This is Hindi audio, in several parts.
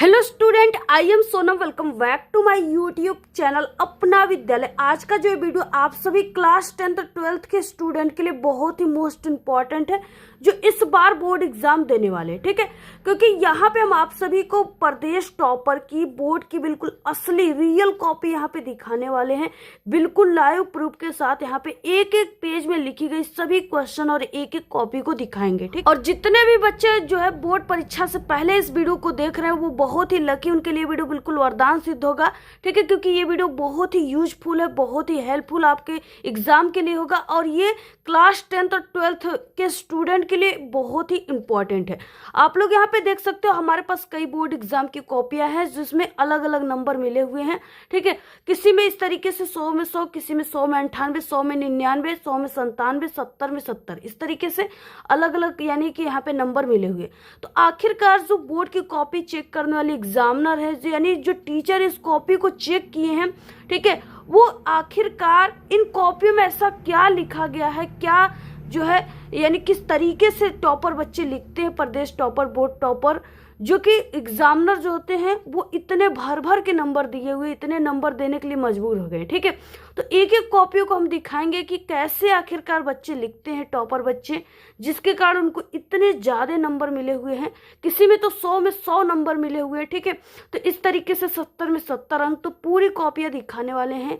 Hello student, I am Sonam. Welcome back to my YouTube channel Apna Vidyalaya. आज का जो वीडियो आप सभी क्लास 10th और 12th के स्टूडेंट के लिए बहुत ही मोस्ट इम्पॉर्टेंट है, जो इस बार बोर्ड एग्जाम देने वाले हैं। ठीक है, क्योंकि यहाँ पे हम आप सभी को प्रदेश टॉपर की बोर्ड की बिल्कुल असली रियल कॉपी यहाँ पे दिखाने वाले हैं, बिल्कुल लाइव प्रूफ के साथ। यहाँ पे एक एक पेज में लिखी गई सभी क्वेश्चन और एक एक कॉपी को दिखाएंगे। ठीक, और जितने भी बच्चे जो है बोर्ड परीक्षा से पहले इस वीडियो को देख रहे हैं वो बहुत ही लकी, उनके लिए वीडियो बिल्कुल वरदान सिद्ध होगा। ठीक है, क्योंकि ये वीडियो बहुत ही यूजफुल है, बहुत ही हेल्पफुल आपके एग्जाम के लिए होगा, और ये क्लास 10th और 12th के स्टूडेंट के लिए बहुत ही इंपॉर्टेंट है। आप लोग यहाँ पे देख सकते हो हमारे पास कई बोर्ड एग्जाम की कॉपियां हैं जिसमें अलग अलग नंबर मिले हुए हैं। ठीक है, किसी में इस तरीके से 100 में 100, किसी में 100 में 98, 100 में 99, 100 में 97, 70 में 70, इस तरीके से अलग अलग यानी कि यहाँ पे नंबर मिले हुए। तो आखिरकार जो बोर्ड की कॉपी चेक करने वाले एग्जामिनर है, यानी जो टीचर इस कॉपी को चेक किए हैं, ठीक है, वो आखिरकार इन कॉपियों में ऐसा क्या लिखा गया है, क्या जो है यानी किस तरीके से टॉपर बच्चे लिखते हैं, प्रदेश टॉपर, बोर्ड टॉपर, जो कि एग्जामिनर जो होते हैं वो इतने भर भर के नंबर दिए हुए, इतने नंबर देने के लिए मजबूर हो गए। ठीक है, तो एक एक कॉपियों को हम दिखाएंगे कि कैसे आखिरकार बच्चे लिखते हैं, टॉपर बच्चे, जिसके कारण उनको इतने ज़्यादा नंबर मिले हुए हैं। किसी में तो 100 में 100 नंबर मिले हुए हैं। ठीक है, तो इस तरीके से 70 में 70 अंक, तो पूरी कॉपियाँ दिखाने वाले हैं।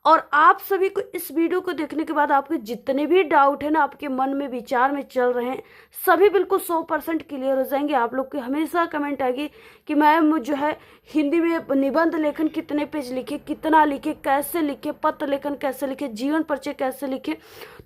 और आप सभी को इस वीडियो को देखने के बाद आपके जितने भी डाउट है ना, आपके मन में विचार में चल रहे हैं, सभी बिल्कुल 100% क्लियर हो जाएंगे। आप लोग की हमेशा कमेंट आएगी कि मैम जो है हिंदी में निबंध लेखन कितने पेज लिखे, कितना लिखे, कैसे लिखे, पत्र लेखन कैसे लिखे, जीवन परिचय कैसे लिखे।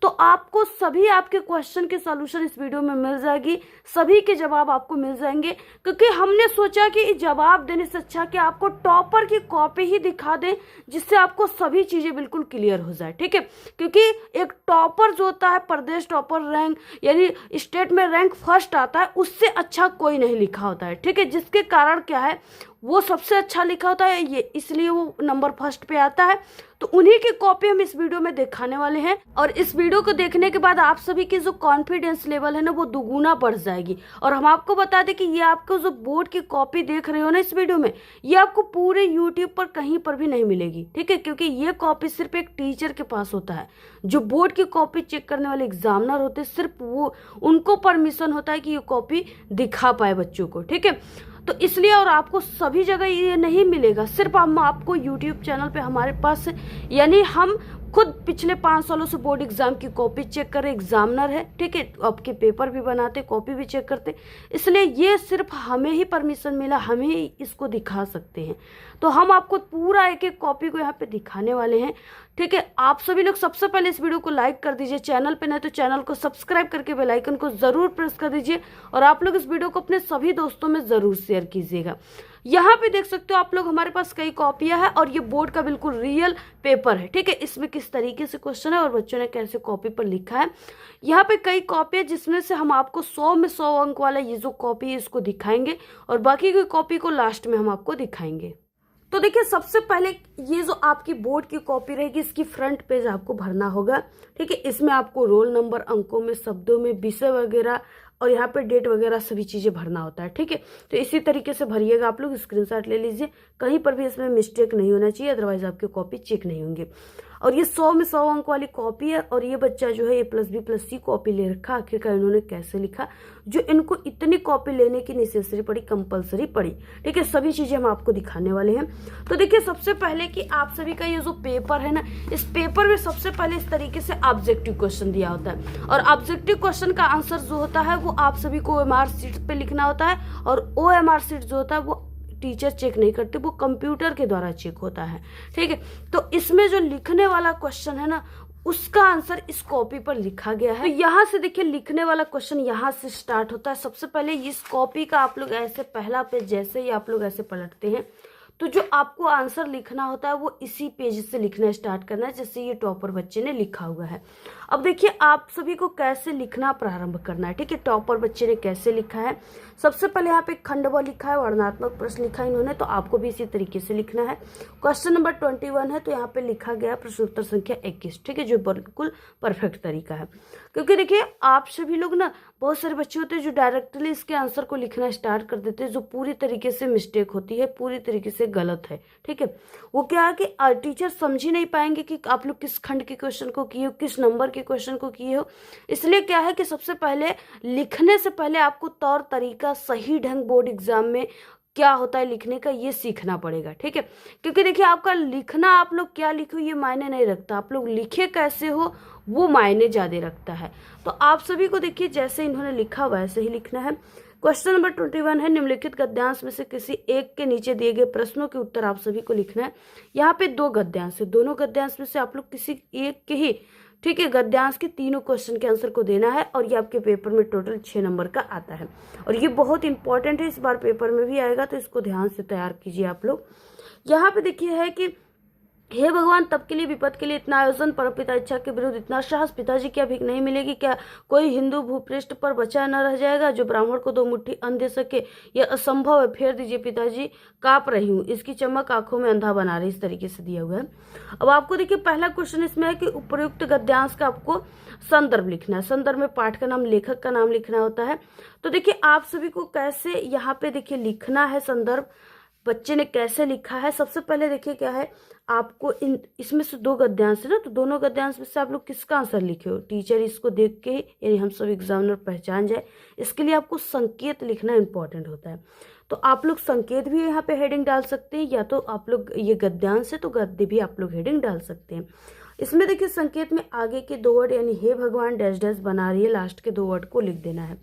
तो आपको सभी आपके क्वेश्चन के सॉल्यूशन इस वीडियो में मिल जाएगी, सभी के जवाब आपको मिल जाएंगे। क्योंकि हमने सोचा कि जवाब देने से अच्छा कि आपको टॉपर की कॉपी ही दिखा दें, जिससे आपको सभी चीजें बिल्कुल क्लियर हो जाए। ठीक है, क्योंकि एक टॉपर जो होता है, प्रदेश टॉपर रैंक यानी स्टेट में रैंक फर्स्ट आता है, उससे अच्छा कोई नहीं लिखा होता है। ठीक है, जिसके कारण क्या है, वो सबसे अच्छा लिखा होता है, ये इसलिए वो नंबर फर्स्ट पे आता है। तो उन्हीं की कॉपी हम इस वीडियो में दिखाने वाले हैं, और इस वीडियो को देखने के बाद आप सभी की जो कॉन्फिडेंस लेवल है ना, वो दुगुना बढ़ जाएगी। और हम आपको बता दें कि ये आपको जो बोर्ड की कॉपी देख रहे हो ना इस वीडियो में, ये आपको पूरे यूट्यूब पर कहीं पर भी नहीं मिलेगी। ठीक है, क्योंकि ये कॉपी सिर्फ एक टीचर के पास होता है, जो बोर्ड की कॉपी चेक करने वाले एग्जामिनर होते हैं, सिर्फ वो, उनको परमिशन होता है कि ये कॉपी दिखा पाए बच्चों को। ठीक है, तो इसलिए, और आपको सभी जगह ये नहीं मिलेगा, सिर्फ हम आपको यूट्यूब चैनल पे हमारे पास, यानी हम खुद पिछले 5 सालों से बोर्ड एग्जाम की कॉपी चेक कर रहे एग्जामिनर है। ठीक है, आपके पेपर भी बनाते, कॉपी भी चेक करते, इसलिए ये सिर्फ हमें ही परमिशन मिला, हमें ही इसको दिखा सकते हैं। तो हम आपको पूरा एक एक कॉपी को यहाँ पे दिखाने वाले हैं। ठीक है, आप सभी लोग सबसे पहले इस वीडियो को लाइक कर दीजिए, चैनल पे नहीं तो चैनल को सब्सक्राइब करके बेल आइकन को जरूर प्रेस कर दीजिए, और आप लोग इस वीडियो को अपने सभी दोस्तों में जरूर शेयर कीजिएगा। यहाँ पे देख सकते हो आप लोग, हमारे पास कई कॉपियां हैं, और ये बोर्ड का बिल्कुल रियल पेपर है। ठीक है, इसमें किस तरीके से क्वेश्चन है और बच्चों ने कैसे कॉपी पर लिखा है। यहाँ पे कई कॉपी है जिसमें से हम आपको 100 में 100 अंक वाला ये जो कॉपी है इसको दिखाएंगे, और बाकी की कॉपी को लास्ट में हम आपको दिखाएंगे। तो देखिए, सबसे पहले ये जो आपकी बोर्ड की कॉपी रहेगी, इसकी फ्रंट पेज आपको भरना होगा। ठीक है, इसमें आपको रोल नंबर, अंकों में, शब्दों में, विषय वगैरह, और यहाँ पे डेट वगैरह सभी चीजें भरना होता है। ठीक है, तो इसी तरीके से भरिएगा। आप लोग स्क्रीनशॉट ले लीजिए, कहीं पर भी इसमें मिस्टेक नहीं होना चाहिए, अदरवाइज आपकी कॉपी चेक नहीं होंगे। और ये 100 में 100 अंक वाली कॉपी है, और ये बच्चा जो है A+B+C कॉपी ले रखा। आखिरकार इन्होंने कैसे लिखा, जो इनको इतनी कॉपी लेने की नेसेसरी पड़ी, कंपलसरी पड़ी। ठीक है, सभी चीजें हम आपको दिखाने वाले हैं। तो देखिए, सबसे पहले कि आप सभी का ये जो पेपर है ना, इस पेपर में सबसे पहले इस तरीके से ऑब्जेक्टिव क्वेश्चन दिया होता है, और ऑब्जेक्टिव क्वेश्चन का आंसर जो होता है वो आप सभी को OMR शीट पे लिखना होता है, और OMR शीट जो होता है वो टीचर चेक नहीं करते, वो कंप्यूटर के द्वारा चेक होता है। ठीक है, तो इसमें जो लिखने वाला क्वेश्चन है ना, उसका आंसर इस कॉपी पर लिखा गया है। तो यहाँ से देखिए, लिखने वाला क्वेश्चन यहाँ से स्टार्ट होता है। सबसे पहले इस कॉपी का आप लोग ऐसे पहला पेज जैसे ही आप लोग ऐसे पलटते हैं, तो जो आपको आंसर लिखना होता है वो इसी पेज से लिखना स्टार्ट करना है, जैसे ये टॉपर बच्चे ने लिखा हुआ है। अब देखिए, आप सभी को कैसे लिखना प्रारंभ करना है। ठीक है, टॉपर बच्चे ने कैसे लिखा है, सबसे पहले यहाँ पे खंडवा लिखा है, वर्णनात्मक प्रश्न लिखा है इन्होंने, तो आपको भी इसी तरीके से लिखना है। क्वेश्चन नंबर 21 है, तो यहाँ पे लिखा गया प्रश्नोत्तर संख्या 21। ठीक है, जो बिल्कुल परफेक्ट तरीका है, क्योंकि देखिए आप सभी लोग ना बहुत सारे बच्चे होते हैं जो डायरेक्टली इसके आंसर को लिखना स्टार्ट कर देते हैं, जो पूरी तरीके से मिस्टेक होती है, पूरी तरीके से गलत है। ठीक है, वो क्या है कि टीचर समझ ही नहीं पाएंगे कि आप लोग किस खंड के क्वेश्चन को किए हो, किस नंबर के क्वेश्चन को किए हो। इसलिए क्या है कि सबसे पहले लिखने से पहले आपको तौर तरीका, सही ढंग बोर्ड एग्जाम में क्या होता है लिखने का, ये सीखना पड़ेगा। ठीक है, क्योंकि देखिए आपका लिखना, आप लोग क्या लिखो ये मायने नहीं रखता, आप लोग लिखे कैसे हो वो मायने ज़्यादा रखता है। तो आप सभी को देखिए जैसे इन्होंने लिखा वैसे ही लिखना है। क्वेश्चन नंबर 21 है, निम्नलिखित गद्यांश में से किसी एक के नीचे दिए गए प्रश्नों के उत्तर आप सभी को लिखना है। यहाँ पे 2 गद्यांश है, दोनों गद्यांश में से आप लोग किसी एक के ही, ठीक है, गद्यांश के तीनों क्वेश्चन के आंसर को देना है, और ये आपके पेपर में टोटल 6 नंबर का आता है, और ये बहुत इंपॉर्टेंट है, इस बार पेपर में भी आएगा, तो इसको ध्यान से तैयार कीजिए आप लोग। यहाँ पे देखिए है कि हे भगवान, तब के लिए विपद के लिए इतना आयोजन, परमपिता इच्छा के विरुद्ध इतना साहस, पिताजी क्या भीख नहीं मिलेगी, क्या कोई हिंदू भूपृष्ठ पर बचा न रह जाएगा, जो ब्राह्मण को 2 मुट्ठी अन्न दे सके, यह असंभव है, फेर दीजिए पिताजी, कांप रही हूँ, इसकी चमक आंखों में अंधा बना रही। इस तरीके से दिया हुआ है। अब आपको देखिए पहला क्वेश्चन इसमें है कि उपयुक्त गद्यांश का आपको संदर्भ लिखना है। संदर्भ में पाठ का नाम, लेखक का नाम लिखना होता है। तो देखिए आप सभी को कैसे यहाँ पे देखिए लिखना है संदर्भ, बच्चे ने कैसे लिखा है। सबसे पहले देखिए क्या है, आपको इसमें से 2 गद्यांश है ना, तो दोनों गद्यांश में से आप लोग किसका आंसर लिखे हो, टीचर इसको देख के यानी हम सब एग्जामिनर पहचान जाए, इसके लिए आपको संकेत लिखना इंपॉर्टेंट होता है। तो आप लोग संकेत भी यहाँ पे हेडिंग डाल सकते हैं, या तो आप लोग ये गद्यांश है तो गद्य भी आप लोग हेडिंग डाल सकते हैं। इसमें देखिए संकेत में आगे के 2 वर्ड यानी हे भगवान डैश डैश बना रही है, लास्ट के 2 वर्ड को लिख देना है।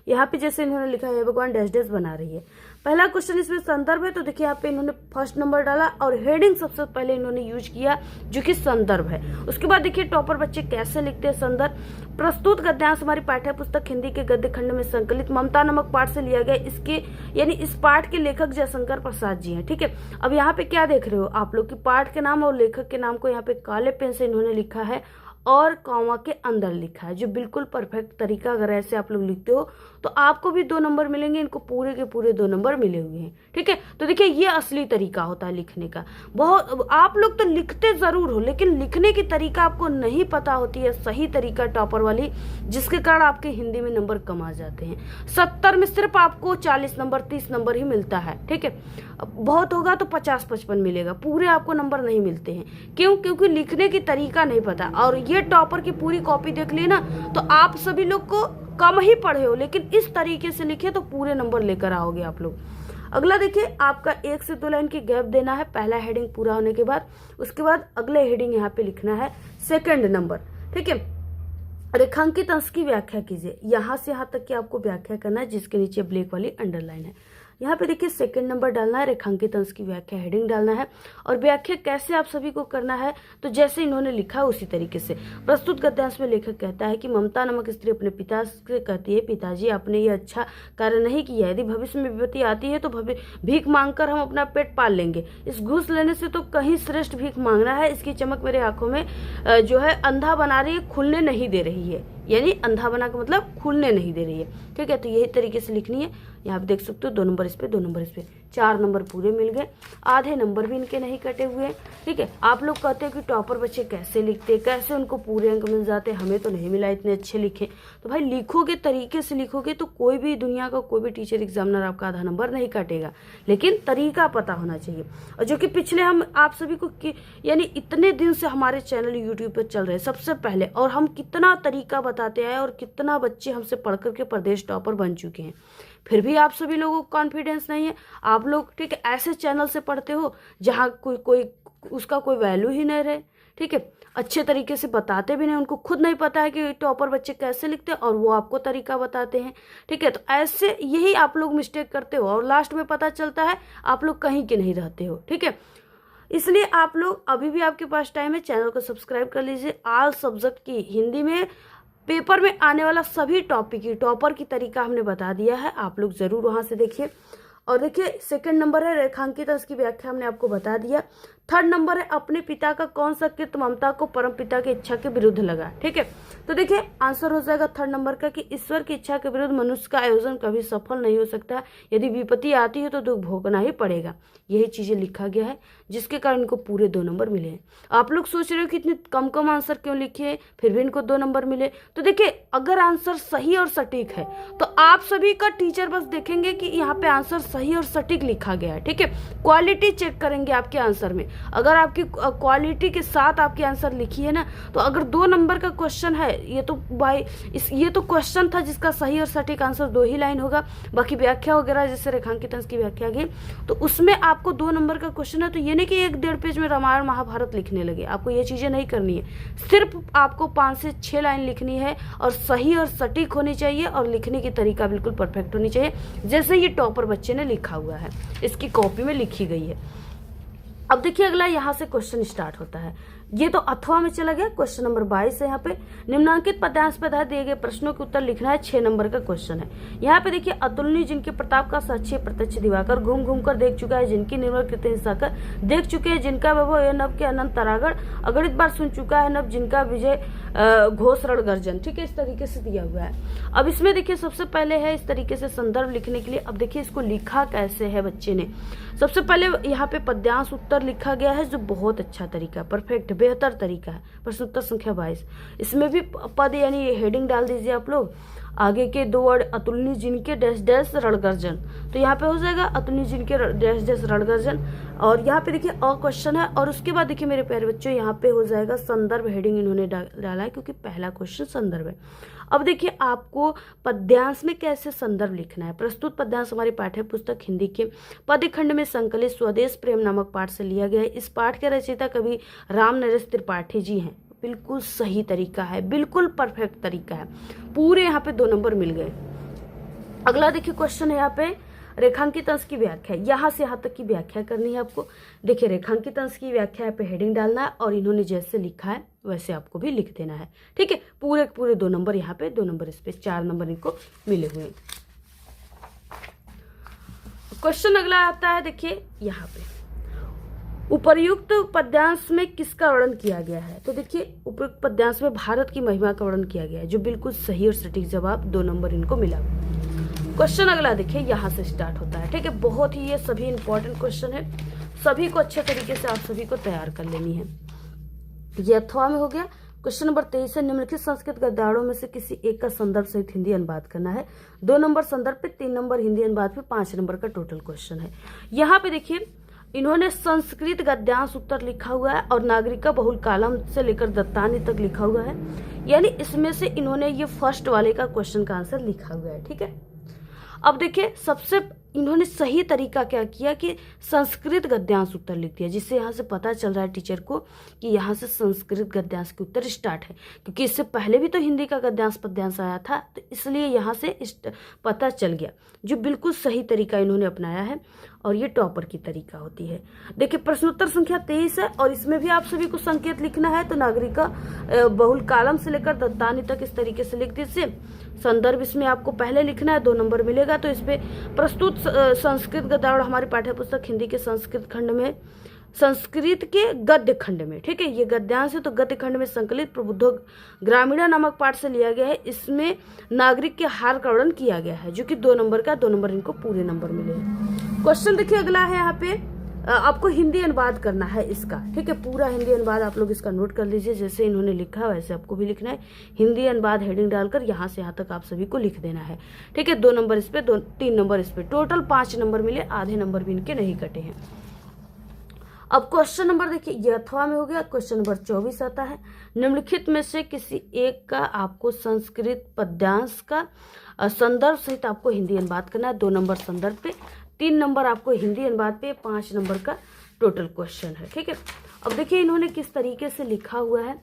यहाँ पे जैसे इन्होंने लिखा है भगवान डैश डैश बना रही है। पहला क्वेश्चन इसमें संदर्भ है, तो देखिए यहाँ पे इन्होंने फर्स्ट नंबर डाला, और हेडिंग सबसे पहले इन्होंने यूज किया जो कि संदर्भ है। उसके बाद देखिए टॉपर बच्चे कैसे लिखते हैं संदर्भ। प्रस्तुत गद्यांश हमारी पाठ्य पुस्तक हिंदी के गद्य खंड में संकलित ममता नामक पाठ से लिया गया। इसके यानी इस पाठ के लेखक जयशंकर प्रसाद जी हैं। ठीक है, अब यहाँ पे क्या देख रहे हो आप लोग की पाठ के नाम और लेखक के नाम को यहाँ पे काले पेन से इन्होंने लिखा है, और कॉमा के अंदर लिखा है, जो बिल्कुल परफेक्ट तरीका। अगर ऐसे आप लोग लिखते हो तो आपको भी 2 नंबर मिलेंगे, इनको पूरे के पूरे 2 नंबर मिले हुए हैं। ठीक है, तो देखिए ये असली तरीका होता है लिखने का। बहुत आप लोग तो लिखते जरूर हो, लेकिन लिखने की तरीका आपको नहीं पता होती है, सही तरीका टॉपर वाली, जिसके कारण आपके हिंदी में नंबर कम आ जाते हैं। 70 में सिर्फ आपको 40 नंबर 30 नंबर ही मिलता है। ठीक है, बहुत होगा तो 50-55 मिलेगा, पूरे आपको नंबर नहीं मिलते हैं। क्यों? क्योंकि लिखने की तरीका नहीं पता। और ये टॉपर की पूरी कॉपी देख लिए ना, तो आप सभी लोग को कम ही पढ़े हो, लेकिन इस तरीके से लिखे तो पूरे नंबर लेकर आओगे आप लोग। अगला देखिए, आपका 1 से 2 लाइन की गैप देना है पहला हेडिंग पूरा होने के बाद। उसके बाद अगले हेडिंग यहाँ पे लिखना है सेकंड नंबर। ठीक है, रेखांकित अंश की व्याख्या कीजिए। यहाँ से यहाँ तक की आपको व्याख्या करना है, जिसके नीचे ब्लैक वाली अंडरलाइन है। यहाँ पे देखिए सेकंड नंबर डालना है, रेखांकित अंश की व्याख्या हेडिंग डालना है। और व्याख्या कैसे आप सभी को करना है, तो जैसे इन्होंने लिखा है उसी तरीके से। प्रस्तुत गद्यांश में लेखक कहता है कि ममता नामक स्त्री अपने पिता से कहती है, पिताजी आपने ये अच्छा कार्य नहीं किया, यदि भविष्य में विपत्ति आती है तो भीख मांगकर हम अपना पेट पाल लेंगे। इस घूस लेने से तो कहीं श्रेष्ठ भीख मांगना है। इसकी चमक मेरे आंखों में जो है अंधा बना रही है, खुलने नहीं दे रही है। यानी अंधा बना का मतलब खुलने नहीं दे रही है। ठीक है, तो यही तरीके से लिखनी है। यहाँ पे देख सकते हो 2 नंबर इस पे, 2 नंबर इस पे, 4 नंबर पूरे मिल गए। आधे नंबर भी इनके नहीं कटे हुए हैं। ठीक है, आप लोग कहते हो कि टॉपर बच्चे कैसे लिखते, कैसे उनको पूरे अंक मिल जाते, हमें तो नहीं मिला इतने अच्छे लिखे। तो भाई लिखोगे, तरीके से लिखोगे तो कोई भी दुनिया का कोई भी टीचर एग्जामिनर आपका आधा नंबर नहीं काटेगा, लेकिन तरीका पता होना चाहिए। और जो कि पिछले हम आप सभी को यानी इतने दिन से हमारे चैनल यूट्यूब पर चल रहे हैं सबसे पहले, और हम कितना तरीका बताते हैं, और कितना बच्चे हमसे पढ़ करके प्रदेश टॉपर बन चुके हैं, फिर भी आप सभी लोगों को कॉन्फिडेंस नहीं है। आप लोग ठीक है ऐसे चैनल से पढ़ते हो जहाँ कोई उसका कोई वैल्यू ही नहीं रहे। ठीक है, अच्छे तरीके से बताते भी नहीं, उनको खुद नहीं पता है कि टॉपर बच्चे कैसे लिखते हैं, और वो आपको तरीका बताते हैं। ठीक है, तो ऐसे यही आप लोग मिस्टेक करते हो, और लास्ट में पता चलता है आप लोग कहीं के नहीं रहते हो। ठीक है, इसलिए आप लोग अभी भी आपके पास टाइम है, चैनल को सब्सक्राइब कर लीजिए। ऑल सब्जेक्ट की हिंदी में पेपर में आने वाला सभी टॉपिक की टॉपर की तरीका हमने बता दिया है, आप लोग जरूर वहां से देखिए। और देखिए सेकंड नंबर है रेखांकित अंश की व्याख्या, हमने आपको बता दिया। थर्ड नंबर है अपने पिता का कौन सा कृत्य ममता को परम पिता की इच्छा के विरुद्ध लगा। ठीक है, तो देखिए आंसर हो जाएगा थर्ड नंबर का कि ईश्वर की इच्छा के विरुद्ध मनुष्य का आयोजन कभी सफल नहीं हो सकता, यदि विपत्ति आती है तो दुख भोगना ही पड़ेगा। यही चीजें लिखा गया है जिसके कारण इनको पूरे 2 नंबर मिले हैं। आप लोग सोच रहे हो कि इतने कम कम आंसर क्यों लिखे, फिर भी इनको 2 नंबर मिले। तो देखिए अगर आंसर सही और सटीक है तो आप सभी का टीचर बस देखेंगे कि यहाँ पे आंसर सही और सटीक लिखा गया है। ठीक है, क्वालिटी चेक करेंगे आपके आंसर में। अगर आपकी क्वालिटी के साथ आपकी आंसर लिखी है ना, तो अगर 2 नंबर का क्वेश्चन है, ये तो भाई ये तो क्वेश्चन था जिसका सही और सटीक आंसर 2 ही लाइन होगा। बाकी व्याख्या वगैरह जैसे रेखांकित अंश की व्याख्या गई तो उसमें आपको 2 नंबर का क्वेश्चन है, तो ये नहीं कि 1-1.5 पेज में रामायण महाभारत लिखने लगे। आपको ये चीजें नहीं करनी है, सिर्फ आपको 5 से 6 लाइन लिखनी है और सही और सटीक होनी चाहिए और लिखने की तरीका बिल्कुल परफेक्ट होनी चाहिए, जैसे ये टॉपर बच्चे ने लिखा हुआ है, इसकी कॉपी में लिखी गई है। अब देखिए अगला यहाँ से क्वेश्चन स्टार्ट होता है। ये तो अथवा में चला गया। क्वेश्चन नंबर 22 है। यहाँ पे निम्नांकित पद्यांश पे आधारित दिए गए प्रश्नों के उत्तर लिखना है। 6 नंबर का क्वेश्चन है। यहाँ पे देखिए अतुलनीय जिनके प्रताप का साक्षी प्रत्यक्ष दिवाकर, घूम घूम कर देख चुका है जिनकी निर्मल कृति साकर, देख चुके हैं जिनका वैभव है नभ के अनंत तरागढ़, अगणित बार सुन चुका है नभ जिनका विजय घोष रण गर्जन। ठीक है, इस तरीके से दिया हुआ है। अब इसमें देखिए सबसे पहले है इस तरीके से संदर्भ लिखने के लिए। अब देखिए इसको लिखा कैसे है बच्चे ने। सबसे पहले यहाँ पे पद्यांश उत्तर लिखा गया है जो बहुत अच्छा तरीका, परफेक्ट बेहतर तरीका है। प्रश्न उत्तर संख्या 22, इसमें भी पद यानी हेडिंग डाल दीजिए आप लोग। आगे के 2 वर्ड अतुलनीय जिनके डैश डैश रणगर्जन, तो यहाँ पे हो जाएगा अतुलनीय जिनके डैश डैश रणगर्जन। और यहाँ पे देखिए अ क्वेश्चन है और उसके बाद देखिए मेरे प्यारे बच्चों यहाँ पे हो जाएगा संदर्भ, हेडिंग इन्होंने डाला है क्योंकि पहला क्वेश्चन संदर्भ है। अब देखिए आपको पद्यांश में कैसे संदर्भ लिखना है। प्रस्तुत पद्यांश हमारी पाठ्य पुस्तक हिंदी के पद्य खंड में संकलित स्वदेश प्रेम नामक पाठ से लिया गया है। इस पाठ के रचयिता कवि राम नरेश त्रिपाठी जी हैं। बिल्कुल सही तरीका है, बिल्कुल परफेक्ट तरीका है, पूरे यहाँ पे 2 नंबर मिल गए। अगला देखिए क्वेश्चन है यहाँ पे रेखांकित अंश की व्याख्या। यहाँ से यहाँ तक की व्याख्या करनी है आपको। देखिए रेखांकित अंश की व्याख्या यहाँ पे हेडिंग डालना है और इन्होंने जैसे लिखा है वैसे आपको भी लिख देना है। ठीक है, पूरे 2 नंबर यहाँ पे, 2 नंबर इस पे, 4 नंबर इनको मिले हुए हैं। क्वेश्चन अगला आता है देखिए यहाँ पे उपर्युक्त पद्यांश में किसका वर्णन किया गया है। तो देखिए उपर्युक्त पद्यांश में भारत की महिमा का वर्णन किया गया है, जो बिल्कुल सही और सटीक जवाब, 2 नंबर इनको मिला। क्वेश्चन अगला देखिए यहाँ से स्टार्ट होता है। ठीक है, बहुत ही ये सभी इंपॉर्टेंट क्वेश्चन है, सभी को अच्छे तरीके से आप सभी को तैयार कर लेनी है। ये अथवा में हो गया। क्वेश्चन नंबर 23 है निम्नलिखित संस्कृत गद्यारों में से किसी एक का संदर्भ सहित हिंदी अनुवाद करना है। 2 नंबर संदर्भ पे, 3 नंबर हिंदी अनुवाद पे, 5 नंबर का टोटल क्वेश्चन है। यहाँ पे देखिए इन्होंने संस्कृत गद्यांश उत्तर लिखा हुआ है और नागरिका बहुल कालम से लेकर दत्तानी तक लिखा हुआ है, यानी इसमें से इन्होंने ये फर्स्ट वाले का क्वेश्चन का आंसर लिखा हुआ है। ठीक है, अब देखिए सबसे इन्होंने सही तरीका क्या किया कि संस्कृत गद्यांश उत्तर लिख दिया, जिससे यहाँ से पता चल रहा है टीचर को कि यहाँ से संस्कृत गद्यांश के उत्तर स्टार्ट है, क्योंकि इससे पहले भी तो हिंदी का गद्यांश पद्यांश आया था, तो इसलिए यहाँ से पता चल गया। जो बिल्कुल सही तरीका इन्होंने अपनाया है और ये टॉपर की तरीका होती है। देखिए प्रश्नोत्तर संख्या 23 है और इसमें भी आप सभी को संकेत लिखना है, तो नागरिका बहुल कालम से लेकर दत्तानी तक इस तरीके से लिख दीजिए। संदर्भ इसमें आपको पहले लिखना है, 2 नंबर मिलेगा। तो इस पे प्रस्तुत संस्कृत गद्यावळ हमारी पाठ्य पुस्तक हिंदी के संस्कृत खंड में, संस्कृत के गद्य खंड में, ठीक है, ये गद्यांश है तो गद्य खंड में संकलित प्रबुद्ध ग्रामीणा नामक पाठ से लिया गया है। इसमें नागरिक के हार का वर्णन किया गया है, जो कि 2 नंबर का, 2 नंबर इनको पूरे नंबर मिले हैं। क्वेश्चन देखिए अगला है, यहाँ पे आपको हिंदी अनुवाद करना है इसका। ठीक है, पूरा हिंदी अनुवाद आप लोग इसका नोट कर लीजिए, जैसे इन्होंने लिखा वैसे आपको भी लिखना है। हिंदी अनुवाद हेडिंग डालकर यहाँ से यहाँ तक आप सभी को लिख देना है। ठीक है, 2 नंबर इस पे, 3 नंबर इस पे, टोटल 5 नंबर मिले, आधे नंबर भी इनके नहीं कटे हैं। अब क्वेश्चन नंबर देखिए ये अथवा में हो गया। क्वेश्चन नंबर 24 आता है निम्नलिखित में से किसी एक का आपको संस्कृत पद्यांश का संदर्भ सहित आपको हिंदी अनुवाद करना है। 2 नंबर संदर्भ पे, 3 नंबर आपको हिंदी अनुवाद पे, 5 नंबर का टोटल क्वेश्चन है। ठीक है, अब देखिए इन्होंने किस तरीके से लिखा हुआ है।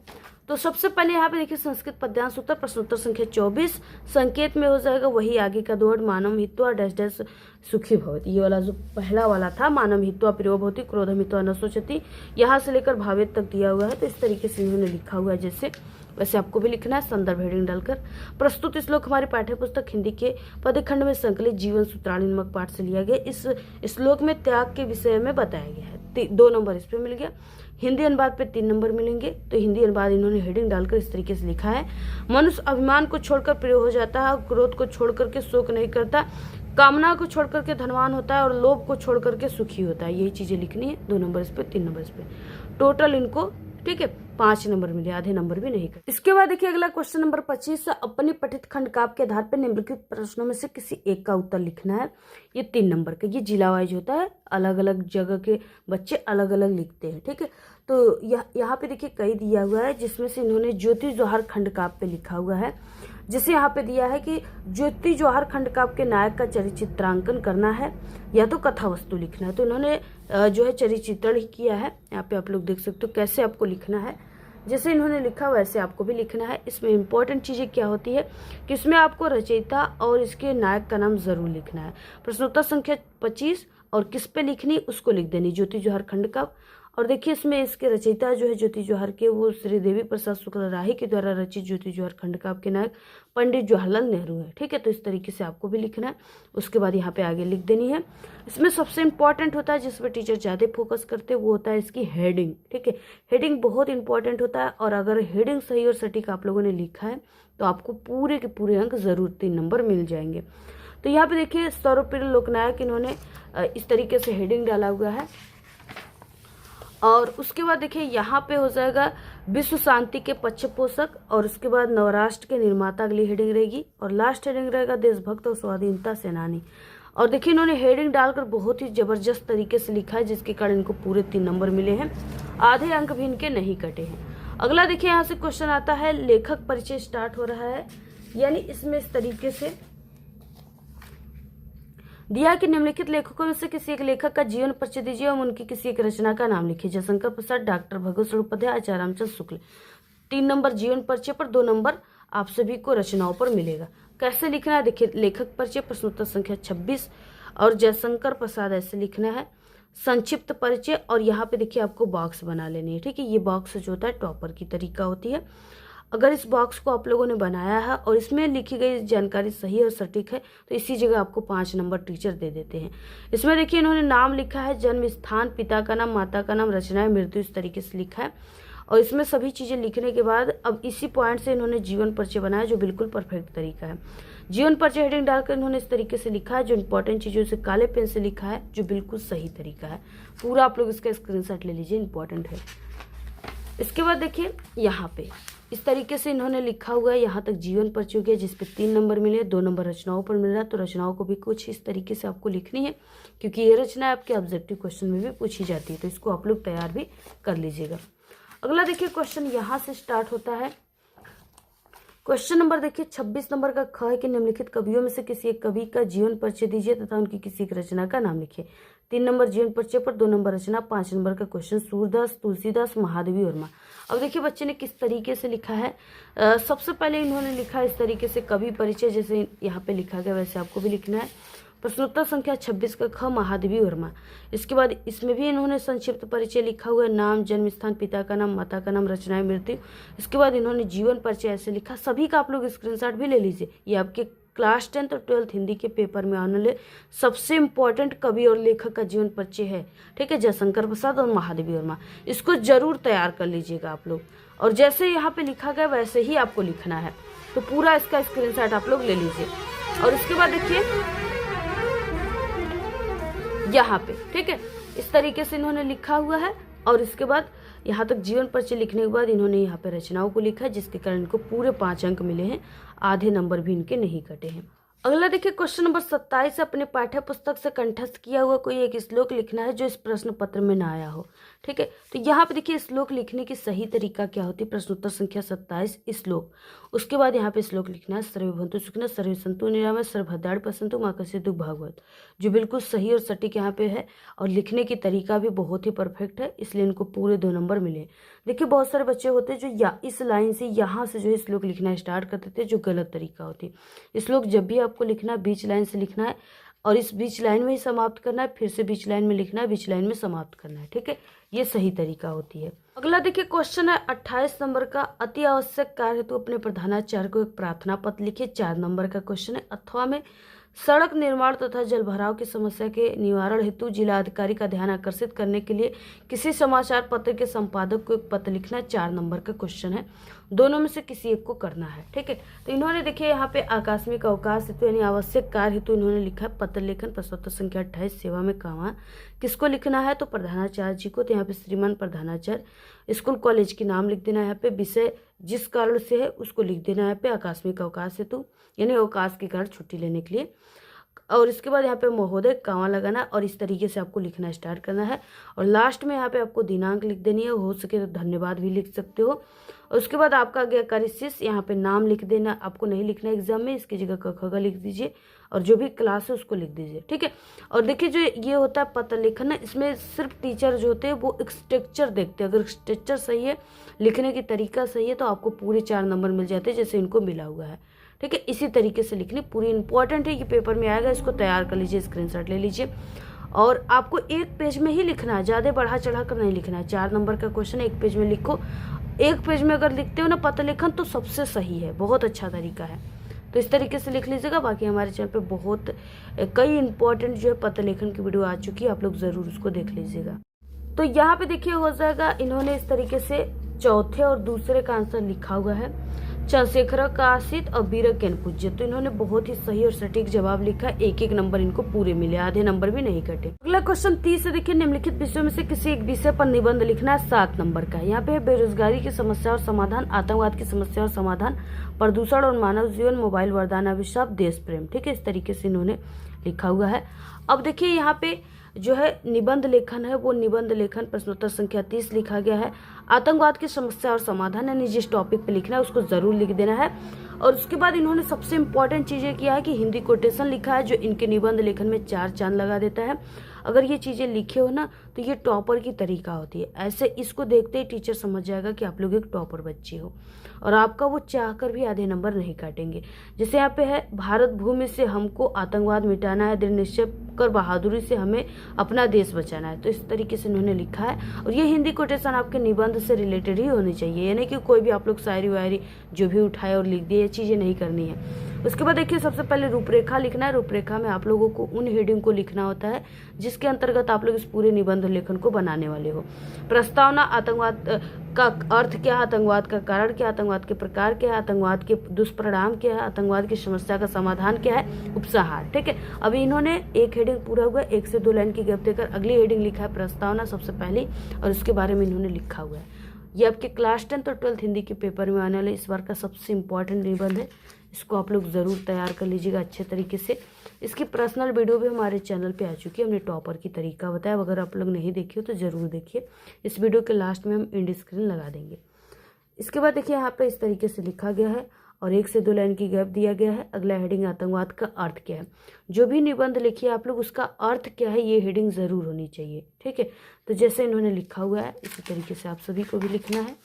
तो सबसे पहले यहाँ पे देखिए संस्कृत पद्यांश उत्तर प्रश्नोत्तर संख्या 24 संकेत में हो जाएगा वही आगे का दौड़ मानव हित्वा डैश डैश सुखी भवती। ये वाला जो पहला वाला था मानव हित्वा प्रियो भवती क्रोधम हित्वा न सोचती, यहाँ से लेकर भावेत तक दिया हुआ है। तो इस तरीके से इन्होंने लिखा हुआ है जैसे वैसे आपको भी लिखना है संदर्भ हेडिंग डालकर। प्रस्तुत श्लोक हमारी पाठ्य पुस्तक हिंदी के पदखंड में संकलित जीवन सूत्राणी नामक पाठ से लिया गया। इस श्लोक में त्याग के विषय में बताया गया है। 2 नंबर इस पे मिल गया। हिंदी अनुवाद पे 3 नंबर मिलेंगे। तो हिंदी अनुवाद इन्होंने हेडिंग डालकर इस तरीके से लिखा है, मनुष्य अभिमान को छोड़कर प्रिय हो जाता है, क्रोध को छोड़ करके शोक नहीं करता, कामना को छोड़ करके धनवान होता है और लोभ को छोड़ करके सुखी होता है। यही चीजें लिखनी है। 2 नंबर इस पे 3 नंबर इस पे टोटल इनको ठीक है 5 नंबर मिले, आधे नंबर भी नहीं कर। इसके बाद देखिए अगला क्वेश्चन नंबर 25, अपने पठित खंड काव्य के आधार पर निम्नलिखित प्रश्नों में से किसी एक का उत्तर लिखना है। ये 3 नंबर का, ये जिला वाइज होता है, अलग अलग जगह के बच्चे अलग अलग लिखते हैं। ठीक है, तो यहाँ पे देखिए कई दिया हुआ है जिसमें से इन्होंने ज्योति जौहर खंड काव्य पे लिखा हुआ है। जैसे यहाँ पे दिया है कि ज्योति जौहर खंड काव्य के नायक का चरिचित्रांकन करना है या तो कथा वस्तु लिखना है। तो इन्होंने जो है चरिचित्रण ही किया है। यहाँ पे आप लोग देख सकते हो कैसे आपको लिखना है, जैसे इन्होंने लिखा वैसे आपको भी लिखना है। इसमें इंपॉर्टेंट चीजें क्या होती है कि इसमें आपको रचयिता और इसके नायक का नाम जरूर लिखना है। प्रश्नोत्तर संख्या 25 और किस पे लिखनी उसको लिख देनी, ज्योति जौहर खंड काव्य। और देखिए इसमें इसके रचयिता जो है ज्योति जौहर के, वो श्री देवी प्रसाद शुक्ल राही के द्वारा रचित ज्योति जौहर खंड काव्य के नायक पंडित जवाहरलाल नेहरू है। ठीक है, तो इस तरीके से आपको भी लिखना है। उसके बाद यहाँ पे आगे लिख देनी है। इसमें सबसे इंपॉर्टेंट होता है जिस पर टीचर ज्यादा फोकस करते हैं वो होता है इसकी हेडिंग। ठीक है, हेडिंग बहुत इंपॉर्टेंट होता है और अगर हेडिंग सही और सटीक आप लोगों ने लिखा है तो आपको पूरे के पूरे अंक जरूर 3 नंबर मिल जाएंगे। तो यहाँ पे देखिए सर्वप्रिय लोकनायक इन्होंने इस तरीके से हेडिंग डाला हुआ है। और उसके बाद देखिए यहाँ पे हो जाएगा विश्व शांति के पृष्ठपोषक, और उसके बाद नवराष्ट्र के निर्माता अगली हेडिंग रहेगी, और लास्ट हेडिंग रहेगा देशभक्त और स्वाधीनता सेनानी। और देखिए इन्होंने हेडिंग डालकर बहुत ही जबरदस्त तरीके से लिखा है जिसके कारण इनको पूरे 3 नंबर मिले हैं, आधे अंक भी इनके नहीं कटे हैं। अगला देखिए यहाँ से क्वेश्चन आता है लेखक परिचय स्टार्ट हो रहा है, यानी इसमें इस तरीके से दिया कि निम्नलिखित लेखकों में से किसी एक लेखक का जीवन परिचय दीजिए और उनकी किसी एक रचना का नाम लिखिए। जयशंकर प्रसाद, डॉक्टर भगवत स्वरूप उपाध्याय, आचार्य रामचंद्र शुक्ल। 3 नंबर जीवन परिचय पर, 2 नंबर आप सभी को रचनाओं पर मिलेगा। कैसे लिखना है देखिए, लेखक परिचय प्रश्नोत्तर संख्या 26 और जयशंकर प्रसाद ऐसे लिखना है। संक्षिप्त परिचय, और यहाँ पे देखिए आपको बॉक्स बना लेनी है। ठीक है, ये बॉक्स जो होता है टॉपर की तरीका होती है। अगर इस बॉक्स को आप लोगों ने बनाया है और इसमें लिखी गई जानकारी सही और सटीक है तो इसी जगह आपको 5 नंबर टीचर दे देते हैं। इसमें देखिए इन्होंने नाम लिखा है, जन्म स्थान, पिता का नाम, माता का नाम, रचनाएं, मृत्यु, इस तरीके से लिखा है। और इसमें सभी चीजें लिखने के बाद अब इसी पॉइंट से इन्होंने जीवन परिचय बनाया जो बिल्कुल परफेक्ट तरीका है। जीवन परिचय हेडिंग डालकर इन्होंने इस तरीके से लिखा है, जो इंपॉर्टेंट चीजों से काले पेन से लिखा है, जो बिल्कुल सही तरीका है। पूरा आप लोग इसका स्क्रीनशॉट ले लीजिए, इंपॉर्टेंट है। इसके बाद देखिए यहाँ पे इस तरीके से इन्होंने लिखा हुआ है, यहाँ तक जीवन परिचय गया जिसपे 3 नंबर मिले, 2 नंबर रचनाओं पर मिल रहा है। तो रचनाओं को भी कुछ इस तरीके से आपको लिखनी है क्योंकि ये रचना आपके ऑब्जेक्टिव क्वेश्चन में भी पूछी जाती है, तो इसको आप लोग तैयार भी कर लीजिएगा। अगला देखिए क्वेश्चन यहाँ से स्टार्ट होता है। क्वेश्चन नंबर देखिए 26 नंबर का ख है कि निम्नलिखित कवियों में से किसी एक कवि का जीवन परिचय दीजिए तथा उनकी किसी एक रचना का नाम लिखिए। 3 नंबर जीवन परिचय पर, 2 नंबर रचना, 5 नंबर का क्वेश्चन सूरदास, तुलसीदास, महादेवी वर्मा। अब देखिए बच्चे ने किस तरीके से लिखा है। सबसे पहले इन्होंने लिखा है इस तरीके से कवि परिचय, जैसे यहाँ पे लिखा गया वैसे आपको भी लिखना है। प्रश्नोत्तर संख्या 26 का ख, महादेवी वर्मा। इसके बाद इसमें भी इन्होंने संक्षिप्त परिचय लिखा हुआ है, नाम, जन्म स्थान, पिता का नाम, माता का नाम, रचनाएं, मृत्यु। इसके बाद इन्होंने जीवन परिचय ऐसे लिखा। सभी का आप लोग स्क्रीनशॉट भी ले लीजिए, ये आपके क्लास 10th और 12th हिंदी के पेपर में आने वाले सबसे इंपॉर्टेंट कवि और लेखक का जीवन परिचय है। ठीक है, जयशंकर प्रसाद और महादेवी वर्मा, इसको जरूर तैयार कर लीजिएगा आप लोग। और जैसे यहाँ पे लिखा गया वैसे ही आपको लिखना है, तो पूरा इसका स्क्रीनशॉट आप लोग ले लीजिए। और इसके बाद देखिए यहाँ पे, ठीक है, इस तरीके से इन्होंने लिखा हुआ है। और इसके बाद यहाँ तक जीवन परिचय लिखने के बाद इन्होंने यहाँ पे रचनाओं को लिखा है जिसके कारण इनको पूरे 5 अंक मिले हैं, आधे नंबर भी इनके नहीं कटे हैं। अगला देखिए क्वेश्चन नंबर 27, अपने पाठ्य पुस्तक से कंठस्थ किया हुआ कोई एक श्लोक लिखना है जो इस प्रश्न पत्र में ना आया हो। ठीक है, तो यहाँ पे देखिए श्लोक लिखने की सही तरीका क्या होती है। प्रश्नोत्तर संख्या 27 श्लोक। उसके बाद यहाँ पे श्लोक लिखना है सर्वे भवन्तु सुखिनः सर्वे सन्तु निरामया सर्वभद्राणि पश्यन्तु मा कश्चित् दुःखं भाग्भवेत्, जो बिल्कुल सही और सटीक यहाँ पे है और लिखने की तरीका भी बहुत ही परफेक्ट है, इसलिए इनको पूरे 2 नंबर मिले। देखिए बहुत सारे बच्चे होते हैं जो इस लाइन से यहाँ से जो है श्लोक लिखना स्टार्ट कर देते हैं, जो गलत तरीका होती है। श्लोक जब भी आपको लिखना है बीच लाइन से लिखना है और इस बीच लाइन में ही समाप्त करना है, फिर से बीच लाइन में लिखना है, बीच लाइन में समाप्त करना है। ठीक है, ये सही तरीका होती है। अगला देखिए क्वेश्चन है 28 नंबर का, अति आवश्यक कार्य हेतु अपने प्रधानाचार्य को एक प्रार्थना पत्र लिखिए। 4 नंबर का क्वेश्चन है, अथवा में सड़क निर्माण तथा जलभराव की समस्या के निवारण हेतु जिलाधिकारी का ध्यान आकर्षित करने के लिए किसी समाचार पत्र के संपादक को एक पत्र लिखना। 4 नंबर का क्वेश्चन है, दोनों में से किसी एक को करना है। ठीक है, तो इन्होंने देखिए यहाँ पे आकस्मिक अवकाश हेतु यानी आवश्यक कार्य हेतु इन्होंने लिखा है पत्र लेखन। प्रश्नोत्तर संख्या 28 सेवा में काम किसको लिखना है, तो प्रधानाचार्य जी को। तो यहाँ पे श्रीमान प्रधानाचार्य, स्कूल कॉलेज के नाम लिख देना है, यहाँ पे विषय जिस कारण से है उसको लिख देना है यहाँ पे आकस्मिक अवकाश हेतु यानी अवकाश के कारण छुट्टी लेने के लिए। और इसके बाद यहाँ पे महोदय कामा लगाना और इस तरीके से आपको लिखना स्टार्ट करना है। और लास्ट में यहाँ पे आपको दिनांक लिख देनी है, हो सके तो धन्यवाद भी लिख सकते हो। और उसके बाद आपका आज्ञाकारी शिष्य, यहाँ पे नाम लिख देना, आपको नहीं लिखना एग्जाम में, इसकी जगह क ख ग लिख दीजिए और जो भी क्लास है उसको लिख दीजिए। ठीक है, और देखिए जो ये होता है पत्र लेखन ना, इसमें सिर्फ टीचर जो होते हैं वो एक स्ट्रक्चर देखते हैं। अगर स्ट्रक्चर सही है, लिखने की तरीका सही है, तो आपको पूरे 4 नंबर मिल जाते हैं जैसे इनको मिला हुआ है। ठीक है, इसी तरीके से लिखनी पूरी इंपॉर्टेंट है, ये पेपर में आएगा, इसको तैयार कर लीजिए, स्क्रीनशॉट ले लीजिए। और आपको एक पेज में ही लिखना है, ज़्यादा बढ़ा चढ़ा कर नहीं लिखना है। 4 नंबर का क्वेश्चन एक पेज में लिखो। एक पेज में अगर लिखते हो ना पत्र लेखन तो सबसे सही है, बहुत अच्छा तरीका है, तो इस तरीके से लिख लीजिएगा। बाकी हमारे चैनल पे बहुत कई इंपॉर्टेंट जो है पत्र लेखन की वीडियो आ चुकी है, आप लोग ज़रूर उसको देख लीजिएगा। तो यहाँ पे देखिए हो जाएगा, इन्होंने इस तरीके से चौथे और दूसरे का आंसर लिखा हुआ है, चंद्रशेखर का आशित और बीरक केन पूज्य। तो इन्होंने बहुत ही सही और सटीक जवाब लिखा, एक एक नंबर इनको पूरे मिले, आधे नंबर भी नहीं कटे। अगला क्वेश्चन 30 से देखिए, निम्नलिखित विषयों में से किसी एक विषय पर निबंध लिखना है। 7 नंबर का यहाँ पे बेरोजगारी की समस्या और समाधान, आतंकवाद की समस्या और समाधान, प्रदूषण और मानव जीवन, मोबाइल वरदान अभिशाप, देश प्रेम। ठीक है, इस तरीके से इन्होंने लिखा हुआ है। अब देखिए यहाँ पे जो है निबंध लेखन है, वो निबंध लेखन प्रश्नोत्तर संख्या 30 लिखा गया है। आतंकवाद की समस्या और समाधान यानी जिस टॉपिक पे लिखना है उसको जरूर लिख देना है। और उसके बाद इन्होंने सबसे इंपॉर्टेंट चीजें किया है कि हिंदी कोटेशन लिखा है, जो इनके निबंध लेखन में 4 चांद लगा देता है। अगर ये चीजें लिखे हो ना तो ये टॉपर की तरीका होती है, ऐसे इसको देखते ही टीचर समझ जाएगा कि आप लोग एक टॉपर बच्चे हो, और आपका वो चाहकर भी आधे नंबर नहीं काटेंगे। जैसे यहाँ पे है, भारत भूमि से हमको आतंकवाद मिटाना है, दृढ़ निश्चय कर बहादुरी से हमें अपना देश बचाना है। तो इस तरीके से इन्होंने लिखा है, और ये हिंदी कोटेशन आपके निबंध से रिलेटेड ही होनी चाहिए, यानी कि कोई भी आप लोग शायरी वायरी जो भी उठाए और लिख दिए, ये चीज़ें नहीं करनी है। उसके बाद देखिए सबसे पहले रूपरेखा लिखना है। रूपरेखा में आप लोगों को उन हेडिंग को लिखना होता है जिसके अंतर्गत आप लोग इस पूरे निबंध लेखन को बनाने वाले हो। प्रस्तावना, आतंकवाद का अर्थ क्या है, आतंकवाद का कारण क्या है, आतंकवाद के प्रकार क्या है, आतंकवाद के दुष्परिणाम क्या है, आतंकवाद की समस्या का समाधान क्या है, उपसंहार। ठीक है, अभी इन्होंने एक हेडिंग पूरा हुआ, 1 से 2 लाइन की गैप देकर अगली हेडिंग लिखा है प्रस्तावना सबसे पहले, और उसके बारे में इन्होंने लिखा हुआ है। ये आपके क्लास 10 और 12th हिंदी के पेपर में आने वाले इस बार का सबसे इम्पोर्टेंट निबंध है, इसको आप लोग ज़रूर तैयार कर लीजिएगा अच्छे तरीके से। इसकी पर्सनल वीडियो भी हमारे चैनल पे आ चुकी है, हमने टॉपर की तरीका बताया, अगर आप लोग नहीं देखिए तो ज़रूर देखिए। इस वीडियो के लास्ट में हम एंड स्क्रीन लगा देंगे। इसके बाद देखिए यहाँ पे इस तरीके से लिखा गया है और 1 से 2 लाइन की गैप दिया गया है। अगला हेडिंग, आतंकवाद का अर्थ क्या है। जो भी निबंध लिखिए आप लोग उसका अर्थ क्या है ये हेडिंग ज़रूर होनी चाहिए। ठीक है, तो जैसे इन्होंने लिखा हुआ है इसी तरीके से आप सभी को भी लिखना है।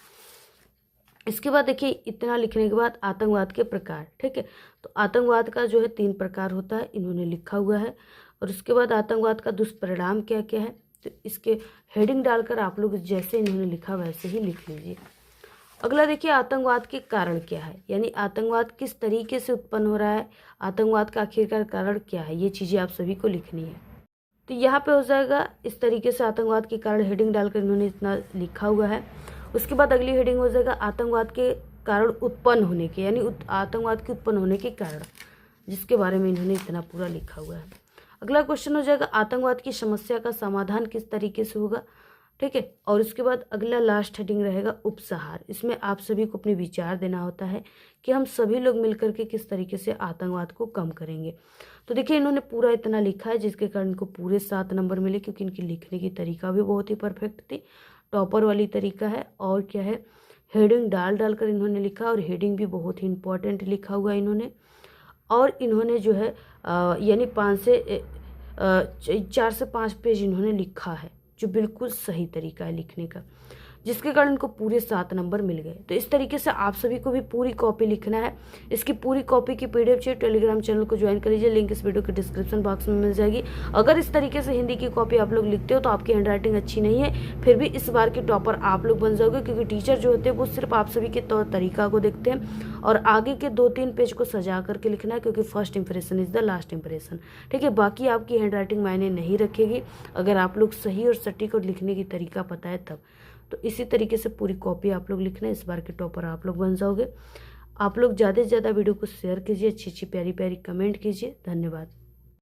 इसके बाद देखिए इतना लिखने के बाद आतंकवाद के प्रकार। ठीक है, तो आतंकवाद का जो है 3 प्रकार होता है, इन्होंने लिखा हुआ है। और उसके बाद आतंकवाद का दुष्परिणाम क्या क्या है, तो इसके हेडिंग डालकर आप लोग जैसे इन्होंने लिखा वैसे ही लिख लीजिए। अगला देखिए आतंकवाद के कारण क्या है, यानी आतंकवाद किस तरीके से उत्पन्न हो रहा है, आतंकवाद का आखिरकार कारण क्या है, ये चीज़ें आप सभी को लिखनी है। तो यहाँ पे हो जाएगा इस तरीके से आतंकवाद के कारण हेडिंग डालकर इन्होंने इतना लिखा हुआ है। उसके बाद अगली हेडिंग हो जाएगा आतंकवाद के कारण उत्पन्न होने के, यानी आतंकवाद के उत्पन्न होने के कारण, जिसके बारे में इन्होंने इतना पूरा लिखा हुआ है। अगला क्वेश्चन हो जाएगा आतंकवाद की समस्या का समाधान किस तरीके से होगा, ठीक है। और उसके बाद अगला लास्ट हेडिंग रहेगा उपसहार। इसमें आप सभी को अपने विचार देना होता है कि हम सभी लोग मिलकर के किस तरीके से आतंकवाद को कम करेंगे। तो देखिए इन्होंने पूरा इतना लिखा है जिसके कारण इनको पूरे 7 नंबर मिले, क्योंकि इनकी लिखने की तरीका भी बहुत ही परफेक्ट थी, टॉपर वाली तरीका है। और क्या है, हेडिंग डाल डालकर इन्होंने लिखा, और हेडिंग भी बहुत ही इंपॉर्टेंट लिखा हुआ इन्होंने। और इन्होंने जो है यानी 4 से 5 पेज इन्होंने लिखा है, जो बिल्कुल सही तरीका है लिखने का, जिसके कारण इनको पूरे 7 नंबर मिल गए। तो इस तरीके से आप सभी को भी पूरी कॉपी लिखना है। इसकी पूरी कॉपी की पीडीएफ चाहिए, टेलीग्राम चैनल को ज्वाइन कर लीजिए, लिंक इस वीडियो के डिस्क्रिप्शन बॉक्स में मिल जाएगी। अगर इस तरीके से हिंदी की कॉपी आप लोग लिखते हो तो आपकी हैंडराइटिंग अच्छी नहीं है, फिर भी इस बार के टॉपर आप लोग बन जाओगे, क्योंकि टीचर जो होते हैं वो सिर्फ आप सभी के तौर तरीका को देखते हैं, और आगे के 2-3 पेज को सजा करके लिखना है, क्योंकि first impression is the last impression. ठीक है, बाकी आपकी हैंडराइटिंग मायने नहीं रखेगी अगर आप लोग सही और सटीक और लिखने की तरीका पता है तब। तो इसी तरीके से पूरी कॉपी आप लोग लिखना है, इस बार के टॉपर आप लोग बन जाओगे। आप लोग ज़्यादा से ज़्यादा वीडियो को शेयर कीजिए, अच्छी अच्छी प्यारी प्यारी कमेंट कीजिए। धन्यवाद।